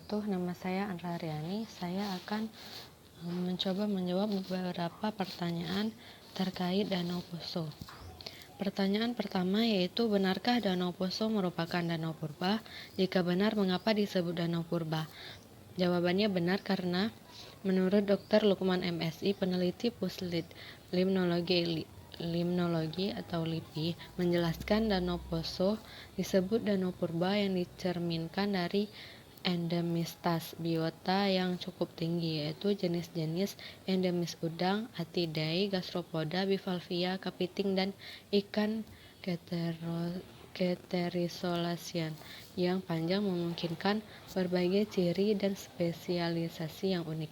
wabarakatuh. Nama saya Andra Aryani. Saya akan mencoba menjawab beberapa pertanyaan terkait Danau Poso. Pertanyaan pertama yaitu, benarkah Danau Poso merupakan danau purba? Jika benar, mengapa disebut danau purba? Jawabannya benar karena menurut Dr. Lukman MSI, peneliti Puslit Limnologi atau LIPI, menjelaskan Danau Poso disebut danau purba yang dicerminkan dari endemitas biota yang cukup tinggi, yaitu jenis-jenis endemis udang, Atidae, Gastropoda, Bivalvia, kepiting, dan ikan Keterisolacean yang panjang memungkinkan berbagai ciri dan spesialisasi yang unik.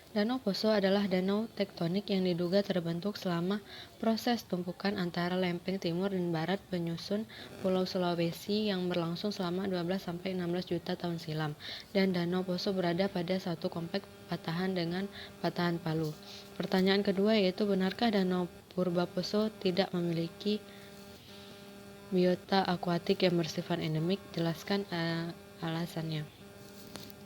Danau Poso adalah danau tektonik yang diduga terbentuk selama proses tumpukan antara lempeng timur dan barat penyusun Pulau Sulawesi yang berlangsung selama 12-16 juta tahun silam, dan Danau Poso berada pada satu kompleks patahan dengan patahan Palu. Pertanyaan kedua yaitu, benarkah Danau Purba Poso tidak memiliki biota akuatik yang bersifat endemik? Jelaskan alasannya.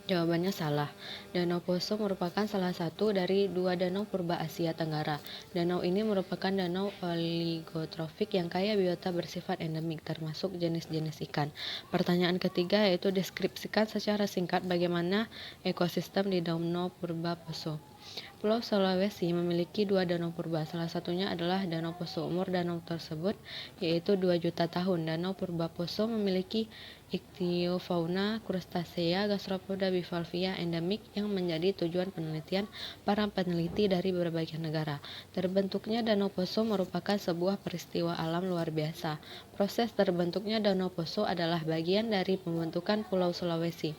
Jawabannya salah. Danau Poso merupakan salah satu dari dua danau purba Asia Tenggara. Danau ini merupakan danau oligotrofik yang kaya biota bersifat endemik, termasuk jenis-jenis ikan. Pertanyaan ketiga yaitu, deskripsikan secara singkat bagaimana ekosistem di Danau Purba Poso. Pulau Sulawesi memiliki dua danau purba, salah satunya adalah Danau Poso. Umur danau tersebut yaitu 2 juta tahun. Danau Purba Poso memiliki ichthyofauna, crustacea, gastropoda, bivalvia endemik yang menjadi tujuan penelitian para peneliti dari berbagai negara. Terbentuknya Danau Poso merupakan sebuah peristiwa alam luar biasa. Proses terbentuknya Danau Poso adalah bagian dari pembentukan Pulau Sulawesi.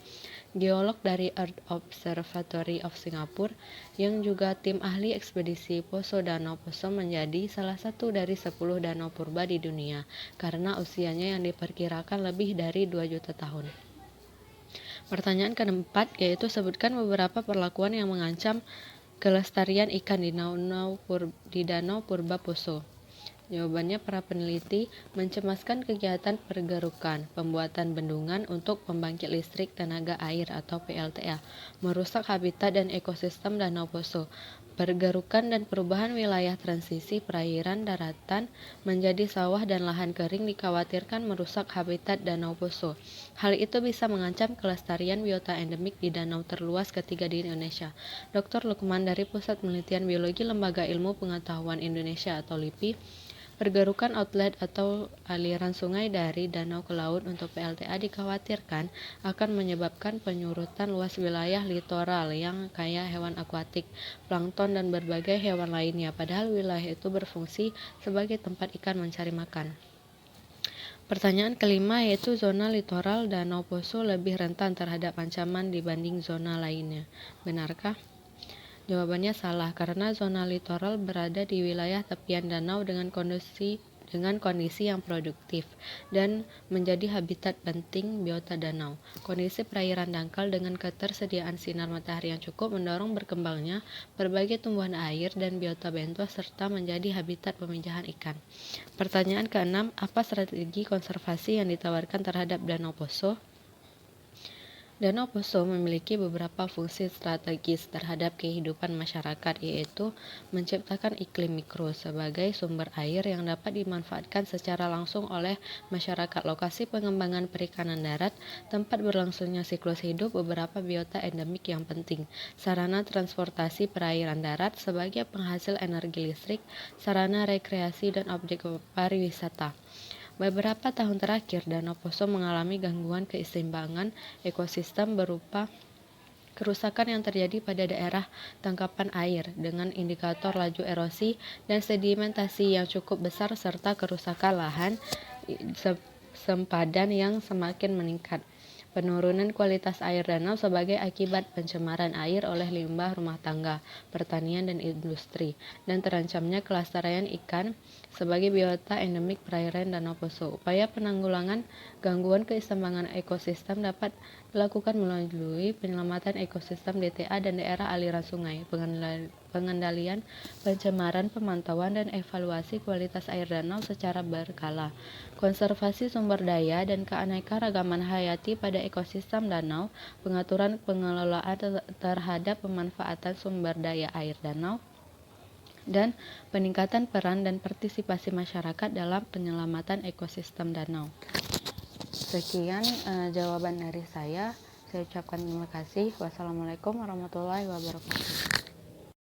Geolog dari Earth Observatory of Singapore yang juga tim ahli ekspedisi Poso Danau Poso menjadi salah satu dari 10 danau purba di dunia karena usianya yang diperkirakan lebih dari 2 juta tahun. Pertanyaan keempat yaitu, sebutkan beberapa perlakuan yang mengancam kelestarian ikan di Danau Purba Poso. Jawabannya, para peneliti mencemaskan kegiatan pergerukan, pembuatan bendungan untuk pembangkit listrik tenaga air atau PLTA, merusak habitat dan ekosistem Danau Poso. Pergerukan dan perubahan wilayah transisi perairan daratan menjadi sawah dan lahan kering dikhawatirkan merusak habitat Danau Poso. Hal itu bisa mengancam kelestarian biota endemik di danau terluas ketiga di Indonesia. Dr. Lukman dari Pusat Penelitian Biologi Lembaga Ilmu Pengetahuan Indonesia atau LIPI, pergerukan outlet atau aliran sungai dari danau ke laut untuk PLTA dikhawatirkan akan menyebabkan penyurutan luas wilayah litoral yang kaya hewan akuatik, plankton, dan berbagai hewan lainnya, padahal wilayah itu berfungsi sebagai tempat ikan mencari makan. Pertanyaan kelima yaitu, zona litoral Danau Poso lebih rentan terhadap ancaman dibanding zona lainnya. Benarkah? Jawabannya salah, karena zona litoral berada di wilayah tepian danau dengan kondisi yang produktif dan menjadi habitat penting biota danau. Kondisi perairan dangkal dengan ketersediaan sinar matahari yang cukup mendorong berkembangnya berbagai tumbuhan air dan biota bentos serta menjadi habitat pemijahan ikan. Pertanyaan keenam, apa strategi konservasi yang ditawarkan terhadap Danau Poso? Danau Poso memiliki beberapa fungsi strategis terhadap kehidupan masyarakat, yaitu menciptakan iklim mikro sebagai sumber air yang dapat dimanfaatkan secara langsung oleh masyarakat, lokasi pengembangan perikanan darat, tempat berlangsungnya siklus hidup beberapa biota endemik yang penting, sarana transportasi perairan darat sebagai penghasil energi listrik, sarana rekreasi, dan objek pariwisata. Beberapa tahun terakhir, Danau Poso mengalami gangguan keseimbangan ekosistem berupa kerusakan yang terjadi pada daerah tangkapan air dengan indikator laju erosi dan sedimentasi yang cukup besar serta kerusakan lahan sempadan yang semakin meningkat. Penurunan kualitas air danau sebagai akibat pencemaran air oleh limbah rumah tangga, pertanian, dan industri, dan terancamnya kelestarian ikan sebagai biota endemik perairan Danau Poso. Upaya penanggulangan gangguan keseimbangan ekosistem dapat dilakukan melalui penyelamatan ekosistem DTA dan daerah aliran sungai, pengendalian pencemaran, pemantauan, dan evaluasi kualitas air danau secara berkala, konservasi sumber daya dan keanekaragaman hayati pada ekosistem danau, pengaturan pengelolaan terhadap pemanfaatan sumber daya air danau, dan peningkatan peran dan partisipasi masyarakat dalam penyelamatan ekosistem danau. Sekian jawaban dari saya. Saya ucapkan terima kasih. Wassalamualaikum warahmatullahi wabarakatuh.